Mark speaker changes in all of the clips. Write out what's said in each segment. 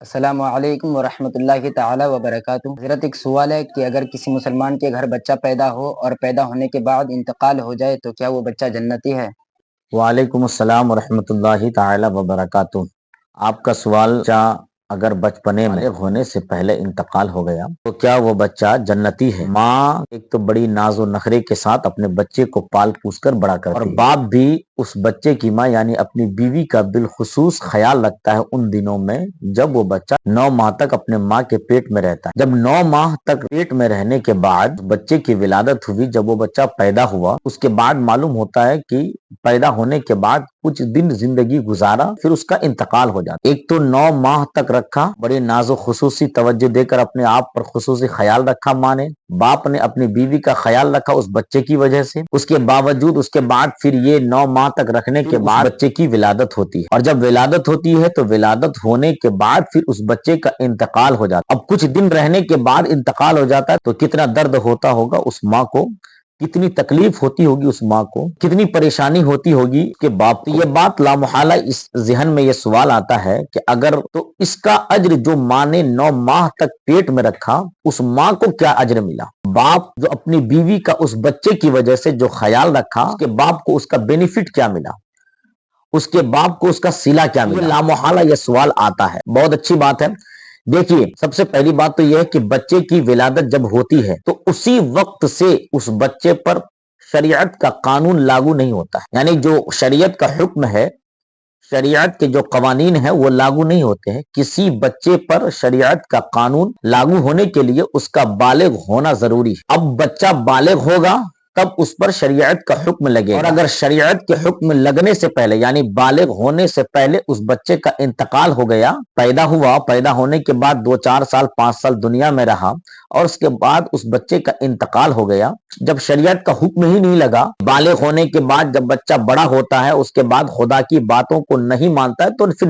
Speaker 1: السلام علیکم ورحمۃ اللہ تعالی وبرکاتہ۔ حضرت ایک سوال ہے کہ اگر کسی مسلمان کے گھر بچہ پیدا ہو اور پیدا ہونے کے بعد انتقال ہو جائے تو کیا وہ بچہ جنتی ہے؟
Speaker 2: وعلیکم السلام ورحمۃ اللہ تعالی وبرکاتہ۔ آپ کا سوال اگر بچپنے میں بالغ ہونے سے پہلے انتقال ہو گیا تو کیا وہ بچہ جنتی ہے؟ ماں ایک تو بڑی ناز و نخرے کے ساتھ اپنے بچے کو پال پوس کر بڑا کرتی ہے، اور باپ بھی اس بچے کی ماں یعنی اپنی بیوی کا بالخصوص خیال رکھتا ہے ان دنوں میں جب وہ بچہ 9 ماہ تک اپنے ماں کے پیٹ میں رہتا ہے۔ جب 9 ماہ تک پیٹ میں رہنے کے بعد بچے کی ولادت ہوئی، جب وہ بچہ پیدا ہوا، اس کے بعد معلوم ہوتا ہے کہ پیدا ہونے کے بعد کچھ دن زندگی گزارا، پھر اس کا انتقال ہو جاتا۔ ایک تو 9 ماہ تک رکھا، بڑے ناز و خصوصی توجہ دے کر اپنے آپ پر خصوصی خیال رکھا ماں نے، باپ نے اپنی بیوی کا خیال رکھا اس بچے کی وجہ سے۔ اس کے باوجود اس کے بعد پھر یہ 9 ماہ تک رکھنے کے بعد بچے کی ولادت ہوتی ہے، اور جب ولادت ہوتی ہے تو ولادت ہونے کے بعد پھر اس بچے کا انتقال ہو جاتا ہے۔ اب کچھ دن رہنے کے بعد انتقال ہو جاتا ہے تو کتنا درد ہوتا ہوگا اس ماں کو، کتنی تکلیف ہوتی ہوگی اس ماں کو، کتنی پریشانی ہوتی ہوگی کہ باپ کو۔ یہ بات لامحالہ اس ذہن میں یہ سوال آتا ہے کہ اگر تو اس کا اجر جو ماں نے 9 ماہ تک پیٹ میں رکھا، اس ماں کو کیا اجر ملا؟ باپ جو اپنی بیوی کا اس بچے کی وجہ سے جو خیال رکھا، اس کے باپ کو اس کا بینیفٹ کیا ملا؟ اس کے باپ کو اس کا صلہ کیا ملا؟ لامحالہ یہ سوال آتا ہے۔ بہت اچھی بات ہے۔ دیکھیے، سب سے پہلی بات تو یہ ہے کہ بچے کی ولادت جب ہوتی ہے تو اسی وقت سے اس بچے پر شریعت کا قانون لاگو نہیں ہوتا ہے، یعنی جو شریعت کا حکم ہے، شریعت کے جو قوانین ہیں وہ لاگو نہیں ہوتے ہیں۔ کسی بچے پر شریعت کا قانون لاگو ہونے کے لیے اس کا بالغ ہونا ضروری ہے۔ اب بچہ بالغ ہوگا تب اس پر شریعت کا حکم لگے گا، اور اگر شریعت کے حکم لگنے سے پہلے یعنی بالغ ہونے سے پہلے اس بچے کا انتقال ہو گیا، پیدا ہوا، پیدا ہونے کے بعد 2-4 سال 5 سال دنیا میں رہا، اور اس کے بعد اس بچے کا انتقال ہو گیا، جب شریعت کا حکم ہی نہیں لگا، بالغ ہونے کے بعد جب بچہ بڑا ہوتا ہے اس کے بعد خدا کی باتوں کو نہیں مانتا ہے تو پھر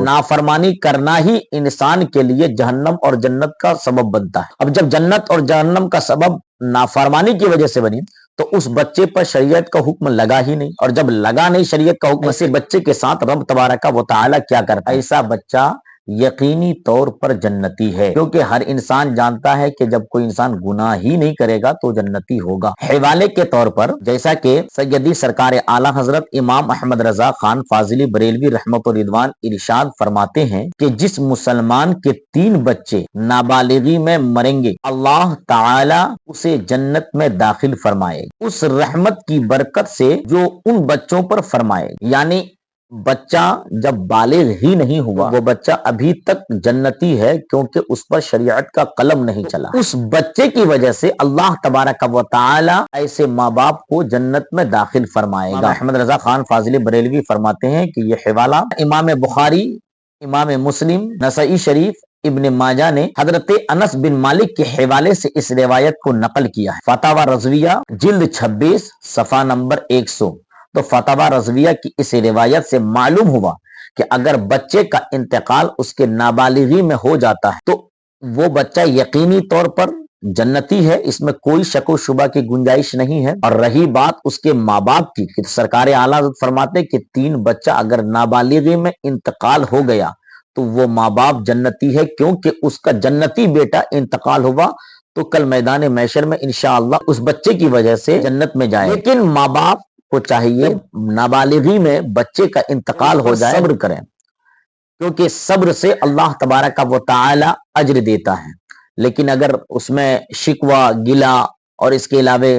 Speaker 2: نافرمانی کرنا ہی انسان کے لیے جہنم اور جنت کا سبب بنتا ہے۔ اب جب جنت اور جہنم کا سبب نافرمانی کی وجہ سے بنی تو اس بچے پر شریعت کا حکم لگا ہی نہیں، اور جب لگا نہیں شریعت کا حکم، ایسے بچے کے ساتھ رب تبارک و تعالی کیا کرتا ہے؟ ایسا بچہ یقینی طور پر جنتی ہے، کیونکہ ہر انسان جانتا ہے کہ جب کوئی انسان گناہ ہی نہیں کرے گا تو جنتی ہوگا۔ حوالے کے طور پر جیسا کہ سیدی سرکار اعلی حضرت امام احمد رضا خان فاضلی بریلوی رحمت و رضوان ارشاد فرماتے ہیں کہ جس مسلمان کے 3 بچے نابالغی میں مریں گے، اللہ تعالی اسے جنت میں داخل فرمائے گا، اس رحمت کی برکت سے جو ان بچوں پر فرمائے گا۔ یعنی بچہ جب بالغ ہی نہیں ہوا، وہ بچہ ابھی تک جنتی ہے، کیونکہ اس پر شریعت کا قلم نہیں چلا۔ اس بچے کی وجہ سے اللہ تبارک و تعالی ایسے ماں باپ کو جنت میں داخل فرمائے گا۔ احمد رضا خان فاضلی بریلوی فرماتے ہیں کہ یہ حوالہ امام بخاری، امام مسلم، نسائی شریف، ابن ماجہ نے حضرت انس بن مالک کے حوالے سے اس روایت کو نقل کیا ہے۔ فتاوی رضویہ جلد 26 صفحہ نمبر 100۔ تو فتاوی رضویہ کی اس روایت سے معلوم ہوا کہ اگر بچے کا انتقال اس کے نابالغی میں ہو جاتا ہے تو وہ بچہ یقینی طور پر جنتی ہے، اس میں کوئی شک و شبہ کی گنجائش نہیں ہے۔ اور رہی بات اس کے ماں باپ کی، کہ سرکار اعلیٰ حضرت فرماتے کہ 3 بچہ اگر نابالغی میں انتقال ہو گیا تو وہ ماں باپ جنتی ہے، کیونکہ اس کا جنتی بیٹا انتقال ہوا تو کل میدان محشر میں انشاءاللہ اس بچے کی وجہ سے جنت میں جائے۔ لیکن ماں باپ کو چاہیے نابالغی میں بچے کا انتقال ہو جائے صبر کریں، کیونکہ صبر سے اللہ تبارک و تعالی اجر دیتا ہے۔ لیکن اگر اس میں شکوہ گلا اور اس کے علاوہ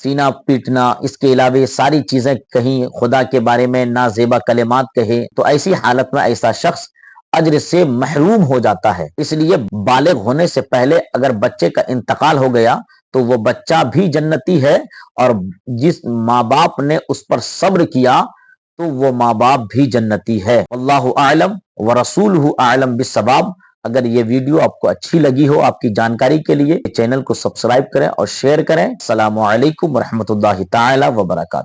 Speaker 2: سینہ پیٹنا، اس کے علاوہ ساری چیزیں کہیں، خدا کے بارے میں نازیبا کلمات کہے، تو ایسی حالت میں ایسا شخص اجر سے محروم ہو جاتا ہے۔ اس لیے بالغ ہونے سے پہلے اگر بچے کا انتقال ہو گیا تو وہ بچہ بھی جنتی ہے، اور جس ماں باپ نے اس پر صبر کیا تو وہ ماں باپ بھی جنتی ہے۔ واللہ اعلم ورسولہ اعلم بالصواب۔ اگر یہ ویڈیو آپ کو اچھی لگی ہو، آپ کی جانکاری کے لیے چینل کو سبسکرائب کریں اور شیئر کریں۔ السلام علیکم ورحمۃ اللہ تعالی وبرکاتہ۔